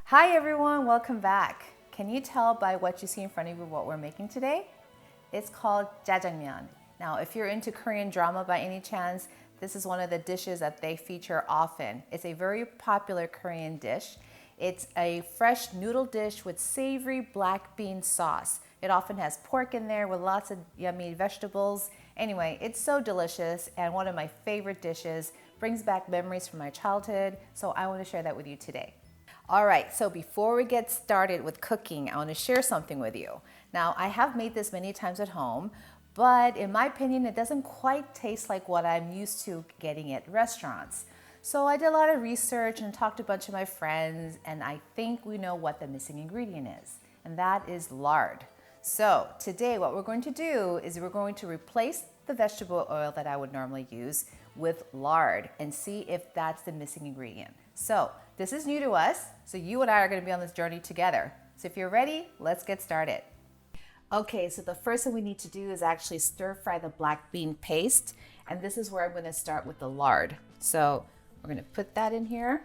Hi everyone, welcome back. Can you tell by what you see in front of you what we're making today? It's called JaJangMyeon. Now, if you're into Korean drama by any chance, this is one of the dishes that they feature often. It's a very popular Korean dish. It's a fresh noodle dish with savory black bean sauce. It often has pork in there with lots of yummy vegetables. Anyway, it's so delicious and one of my favorite dishes. Brings back memories from my childhood, so I want to share that with you today. All right, so before we get started with cooking, I want to share something with you. Now, I have made this many times at home, but in my opinion, it doesn't quite taste like what I'm used to getting at restaurants. So I did a lot of research and talked to a bunch of my friends, and I think we know what the missing ingredient is, and that is lard. So today what we're going to do is we're going to replace the vegetable oil that I would normally use with lard and see if that's the missing ingredient. So this is new to us, so you and I are going to be on this journey together. So if you're ready, let's get started. Okay, so the first thing we need to do is actually stir fry the black bean paste, and this is where I'm going to start with the lard. So we're going to put that in here,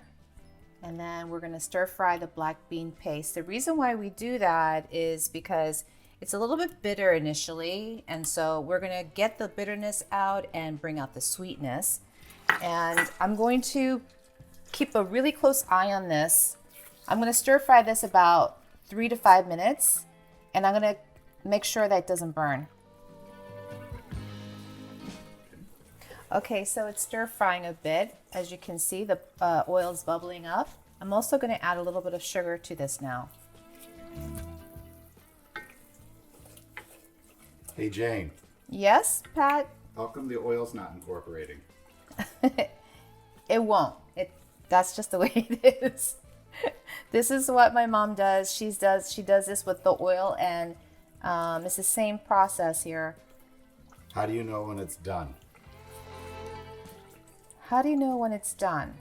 and then we're going to stir fry the black bean paste. The reason why we do that is because it's a little bit bitter initially, and so we're going to get the bitterness out and bring out the sweetness. And I'm going to keep a really close eye on this. I'm going to stir fry this about 3 to 5 minutes, and I'm going to make sure that it doesn't burn. Okay, so it's stir frying a bit. As you can see, the oil is bubbling up. I'm also going to add a little bit of sugar to this now. Hey Jane. Yes, Pat? How come the oil's not incorporating? It won't. That's just the way it is. This is what my mom does. She does this with the oil, and it's the same process here. How do you know when it's done? How do you know when it's done?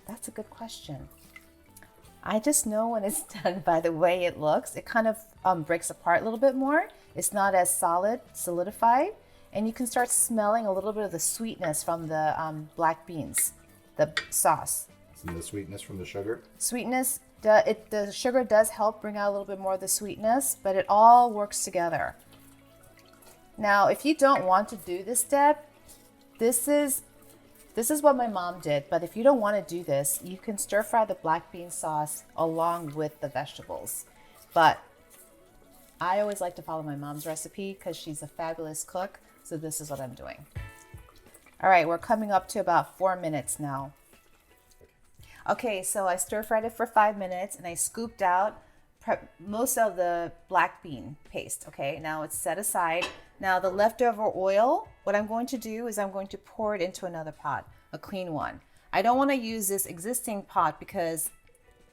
That's a good question. I just know when it's done by the way it looks. It kind of breaks apart a little bit more. It's not as solidified, and you can start smelling a little bit of the sweetness from the black beans, the sauce. And the sweetness from the sugar? Sweetness, the sugar does help bring out a little bit more of the sweetness, but it all works together. Now, if you don't want to do this step, this is what my mom did, but if you don't want to do this, you can stir fry the black bean sauce along with the vegetables. But I always like to follow my mom's recipe because she's a fabulous cook, so this is what I'm doing. All right, we're coming up to about 4 minutes now. Okay, so I stir fried it for 5 minutes and I scooped out most of the black bean paste. Okay, now it's set aside. Now the leftover oil, what I'm going to do is I'm going to pour it into another pot, a clean one. I don't want to use this existing pot because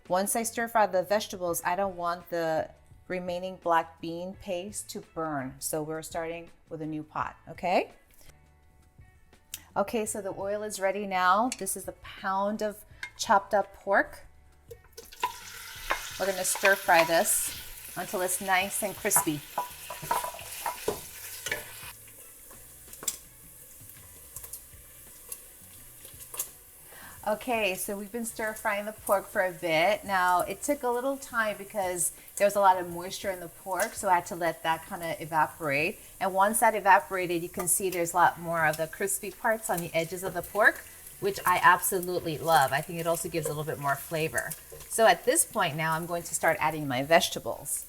once I stir fry the vegetables, I don't want the remaining black bean paste to burn. So we're starting with a new pot, okay? Okay, so the oil is ready now. This is a pound of chopped up pork. We're going to stir fry this until it's nice and crispy. Okay, so we've been stir frying the pork for a bit. Now, it took a little time because there was a lot of moisture in the pork, so I had to let that kind of evaporate. And once that evaporated, you can see there's a lot more of the crispy parts on the edges of the pork, which I absolutely love. I think it also gives a little bit more flavor. So at this point now, I'm going to start adding my vegetables.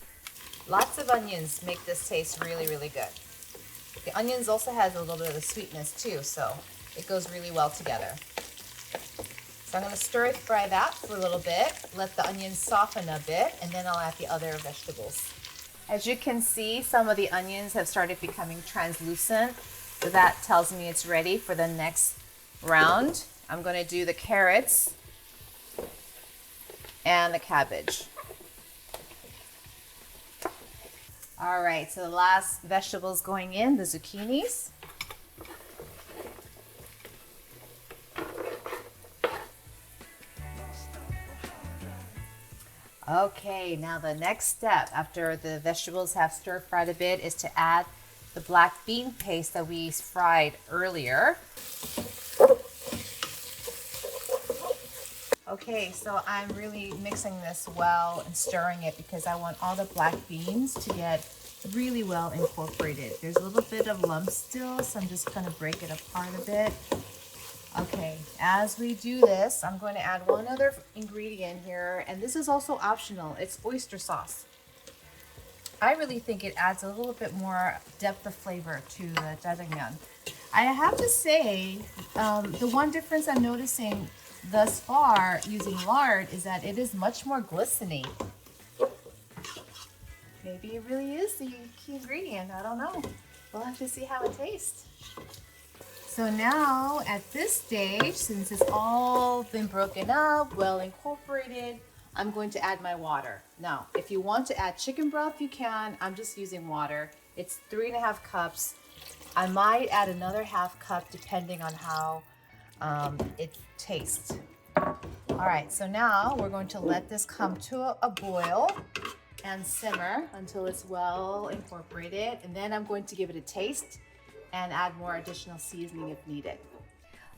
Lots of onions make this taste really, really good. The onions also has a little bit of the sweetness too, so it goes really well together. So I'm going to stir fry that for a little bit, let the onions soften a bit, and then I'll add the other vegetables. As you can see, some of the onions have started becoming translucent, so that tells me it's ready for the next round. I'm going to do the carrots and the cabbage. All right, so the last vegetables going in, the zucchinis. Okay, now the next step after the vegetables have stir fried a bit is to add the black bean paste that we fried earlier. Okay, so I'm really mixing this well and stirring it because I want all the black beans to get really well incorporated. There's a little bit of lumps still, so I'm just gonna break it apart a bit. Okay, as we do this, I'm going to add one other ingredient here, and this is also optional. It's oyster sauce. I really think it adds a little bit more depth of flavor to the jjajangmyeon. I have to say, the one difference I'm noticing thus far using lard is that it is much more glistening. Maybe it really is the key ingredient. I don't know. We'll have to see how it tastes. So now at this stage, since it's all been broken up, well incorporated, I'm going to add my water. Now, if you want to add chicken broth, you can. I'm just using water. It's 3.5 cups. I might add another half cup depending on how it tastes. All right, so now we're going to let this come to a boil and simmer until it's well incorporated. And then I'm going to give it a taste and add more additional seasoning if needed.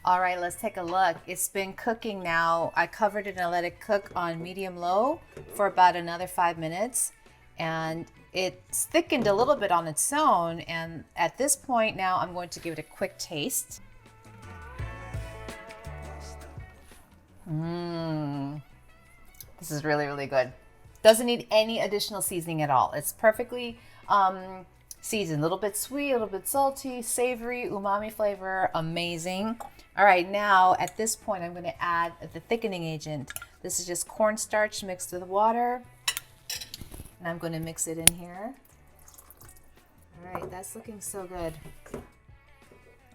All right, let's take a look. It's been cooking now. I covered it and let it cook on medium-low for about another 5 minutes. And it's thickened a little bit on its own. And at this point now, I'm going to give it a quick taste. This is really, really good. Doesn't need any additional seasoning at all. It's perfectly seasoned. A little bit sweet, a little bit salty, savory, umami flavor, amazing. All right, now at this point, I'm gonna add the thickening agent. This is just cornstarch mixed with water. And I'm gonna mix it in here. All right, that's looking so good.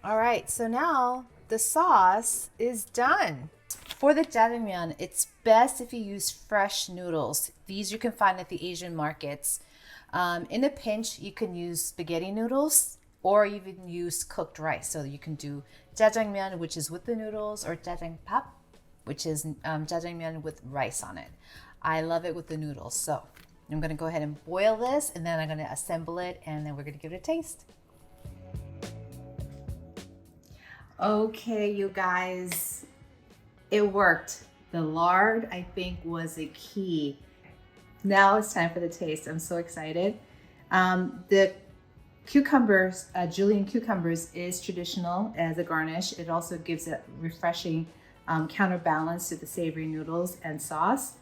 All right, so now the sauce is done. For the jjajangmyeon, it's best if you use fresh noodles. These you can find at the Asian markets. In a pinch, you can use spaghetti noodles or even use cooked rice. So you can do jjajangmyeon, which is with the noodles, or jjajangpap, which is jjajangmyeon with rice on it. I love it with the noodles. So I'm gonna go ahead and boil this, and then I'm gonna assemble it, and then we're gonna give it a taste. Okay, you guys, it worked. The lard, I think, was a key. Now it's time for the taste. I'm so excited. The cucumbers, julienne cucumbers, is traditional as a garnish. It also gives a refreshing counterbalance to the savory noodles and sauce.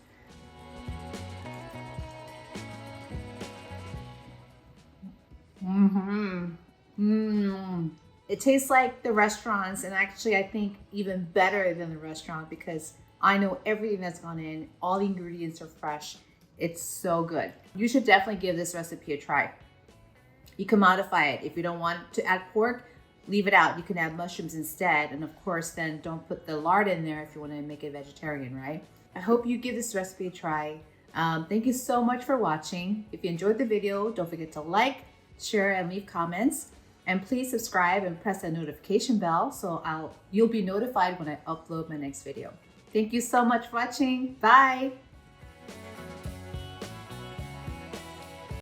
It tastes like the restaurants, and actually I think even better than the restaurant because I know everything that's gone in. All the ingredients are fresh. It's so good. You should definitely give this recipe a try. You can modify it. If you don't want to add pork, leave it out. You can add mushrooms instead. And of course, then don't put the lard in there if you want to make it vegetarian, right? I hope you give this recipe a try. Thank you so much for watching. If you enjoyed the video, don't forget to like, share, and leave comments. And please subscribe and press that notification bell so you'll be notified when I upload my next video. Thank you so much for watching. Bye.